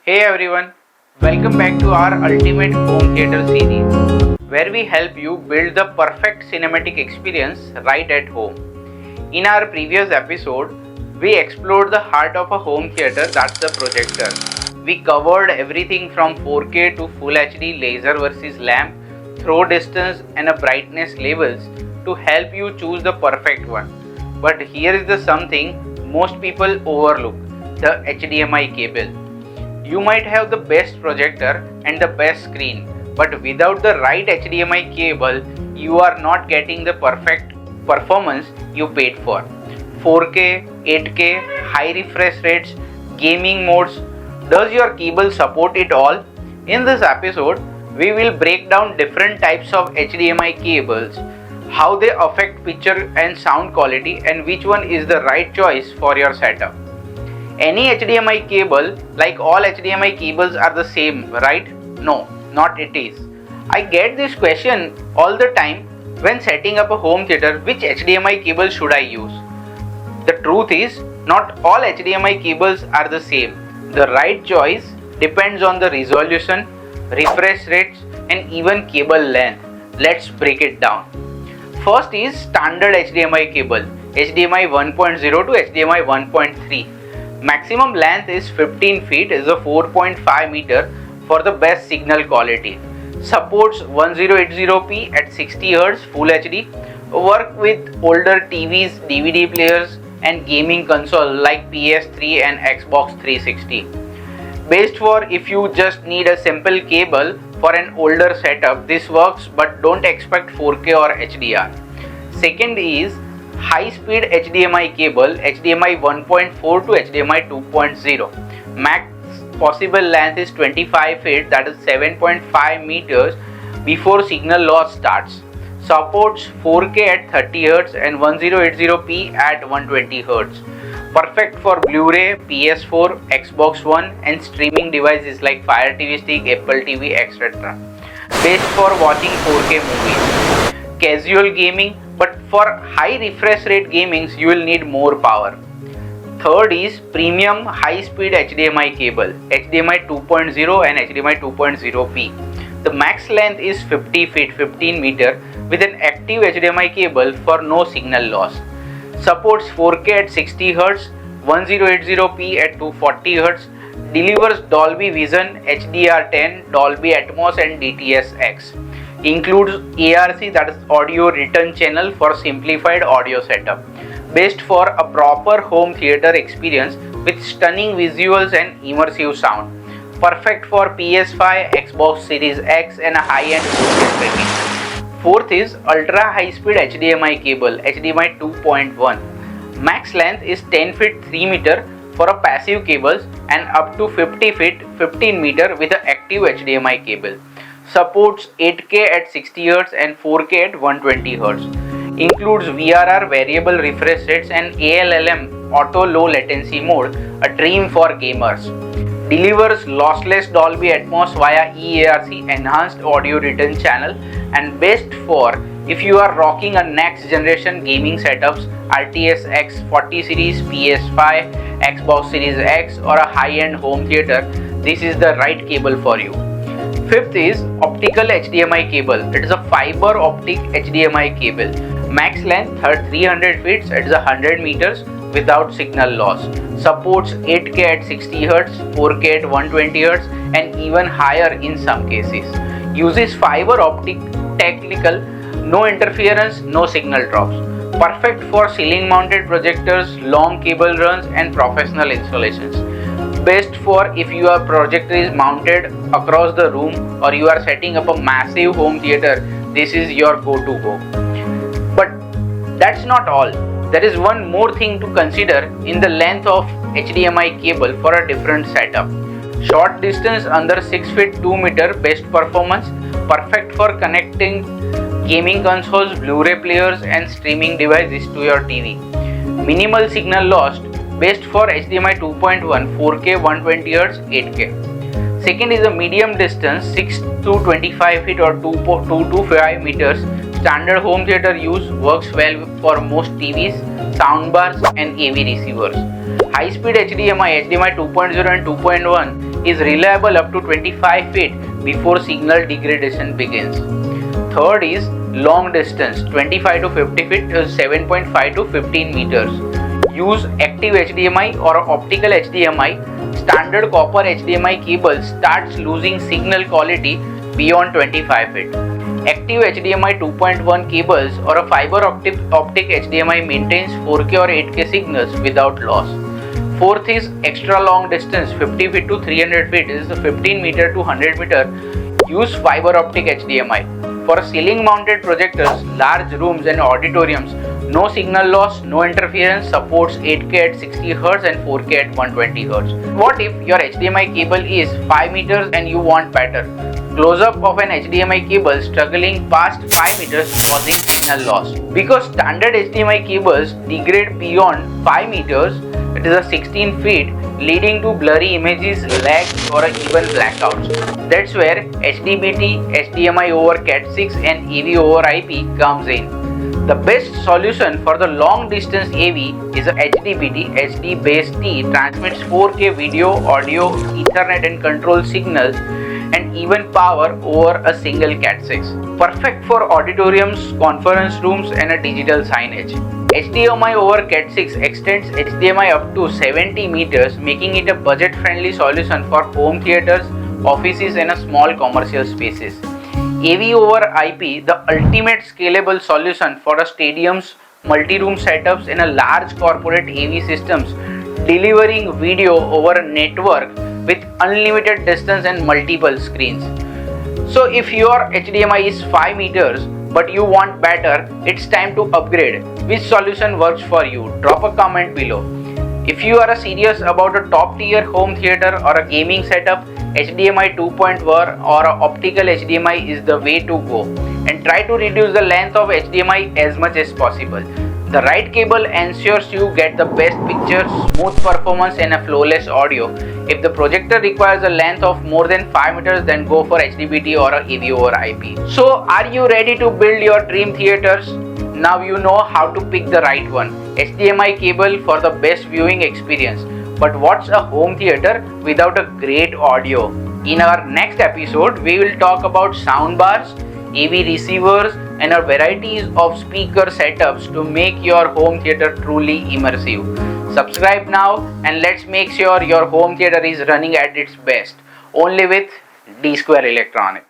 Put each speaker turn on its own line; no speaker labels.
Hey everyone, welcome back to our Ultimate Home Theater series, where we help you build the perfect cinematic experience right at home. In our previous episode, we explored the heart of a home theater, that's the projector. We covered everything from 4K to Full HD laser versus lamp, throw distance and a brightness levels to help you choose the perfect one. But here is the something most people overlook, the HDMI cable. You might have the best projector and the best screen, but without the right HDMI cable, you are not getting the perfect performance you paid for. 4K, 8K, high refresh rates, gaming modes. Does your cable support it all? In this episode, we will break down different types of HDMI cables, how they affect picture and sound quality, and which one is the right choice for your setup. Any HDMI cable, like all HDMI cables, are the same, right? No, not it is. I get this question all the time when setting up a home theater, which HDMI cable should I use? The truth is, not all HDMI cables are the same. The right choice depends on the resolution, refresh rates, and even cable length. Let's break it down. First is standard HDMI cable, HDMI 1.0 to HDMI 1.3. Maximum length is 15 feet, is a 4.5 meter for the best signal quality. Supports 1080p at 60 Hz Full HD. Work with older TVs, DVD players and gaming console like PS3 and Xbox 360. Best for if you just need a simple cable for an older setup, this works, but don't expect 4K or HDR. Second is high-speed HDMI cable, HDMI 1.4 to HDMI 2.0. Max possible length is 25 feet, that is 7.5 meters before signal loss starts. Supports 4K at 30 Hz and 1080p at 120 Hz. Perfect for Blu-ray, PS4, Xbox One and streaming devices like Fire TV Stick, Apple TV, etc. Best for watching 4K movies. Casual gaming, but for high refresh rate gamings you will need more power. Third is premium high speed HDMI cable, HDMI 2.0 and HDMI 2.0p. The max length is 50 feet 15 meter with an active HDMI cable for no signal loss. Supports 4K at 60 Hz, 1080p at 240 Hz, delivers Dolby Vision, HDR10, Dolby Atmos and DTS-X. Includes ARC, that is audio return channel for simplified audio setup. Best for a proper home theater experience with stunning visuals and immersive sound. Perfect for PS5, Xbox Series X and a high-end 4K streaming. Fourth is ultra high-speed HDMI cable, HDMI 2.1. Max length is 10 feet 3 meter for a passive cables and up to 50 feet 15 meter with an active HDMI cable. Supports 8K at 60 Hz and 4K at 120 Hz. Includes VRR variable refresh rates and ALLM auto low latency mode, a dream for gamers. Delivers lossless Dolby Atmos via eARC enhanced audio return channel, and best for if you are rocking a next generation gaming setups, RTX X 40 series, PS5, Xbox Series X or a high-end home theater, this is the right cable for you. Fifth is optical HDMI cable. It is a fiber optic HDMI cable. Max length 300 feet, it is 100 meters without signal loss. Supports 8K at 60 Hz, 4K at 120 Hz and even higher in some cases. Uses fiber optic technical, no interference, no signal drops. Perfect for ceiling mounted projectors, long cable runs and professional installations. Best for if your projector is mounted across the room or you are setting up a massive home theater, this is your go-to go. But that's not all. There is one more thing to consider in the length of HDMI cable for a different setup. Short distance under 6 feet 2 meter, best performance, perfect for connecting gaming consoles, Blu-ray players and streaming devices to your TV. Minimal signal loss, best for HDMI 2.1, 4K, 120 Hz, 8K. Second is a medium distance 6 to 25 feet or 2 to 5 meters. Standard home theater use, works well for most TVs, soundbars and AV receivers. High speed HDMI, HDMI 2.0 and 2.1 is reliable up to 25 feet before signal degradation begins. Third is long distance 25 to 50 feet, 7.5 to 15 meters. Use active HDMI or optical HDMI. Standard copper HDMI cable starts losing signal quality beyond 25 feet. Active HDMI 2.1 cables or a fiber optic HDMI maintains 4K or 8K signals without loss. Fourth is extra long distance 50 feet to 300 feet is 15 meter to 100 meter. Use fiber optic HDMI. For ceiling mounted projectors, large rooms and auditoriums, no signal loss, no interference, supports 8K at 60 Hz and 4K at 120 Hz. What if your HDMI cable is 5 meters and you want better? Close-up of an HDMI cable struggling past 5 meters causing signal loss. Because standard HDMI cables degrade beyond 5 meters, it is a 16 feet, leading to blurry images, lags or even blackouts. That's where HDBT, HDMI over Cat6 and AV over IP comes in. The best solution for the long distance AV is a HDBT. HD base T transmits 4K video, audio, Ethernet and control signals and even power over a single Cat6. Perfect for auditoriums, conference rooms and a digital signage. HDMI over Cat6 extends HDMI up to 70 meters, making it a budget-friendly solution for home theaters, offices and small commercial spaces. AV over IP, the ultimate scalable solution for a stadiums, multi-room setups and a large corporate AV systems, delivering video over a network with unlimited distance and multiple screens. So if your HDMI is 5 meters but you want better, it's time to upgrade. Which solution works for you? Drop a comment below. If you are serious about a top tier home theater or a gaming setup, HDMI 2.1 or optical HDMI is the way to go, and try to reduce the length of HDMI as much as possible. The right cable ensures you get the best pictures, smooth performance and a flawless audio. If the projector requires a length of more than 5 meters, then go for HDBT or a AV over IP. So are you ready to build your dream theaters? Now you know how to pick the right one. HDMI cable for the best viewing experience. But what's a home theater without a great audio? In our next episode, we will talk about soundbars, AV receivers and a varieties of speaker setups to make your home theater truly immersive. Subscribe now and let's make sure your home theater is running at its best. Only with Dsquare Electronics.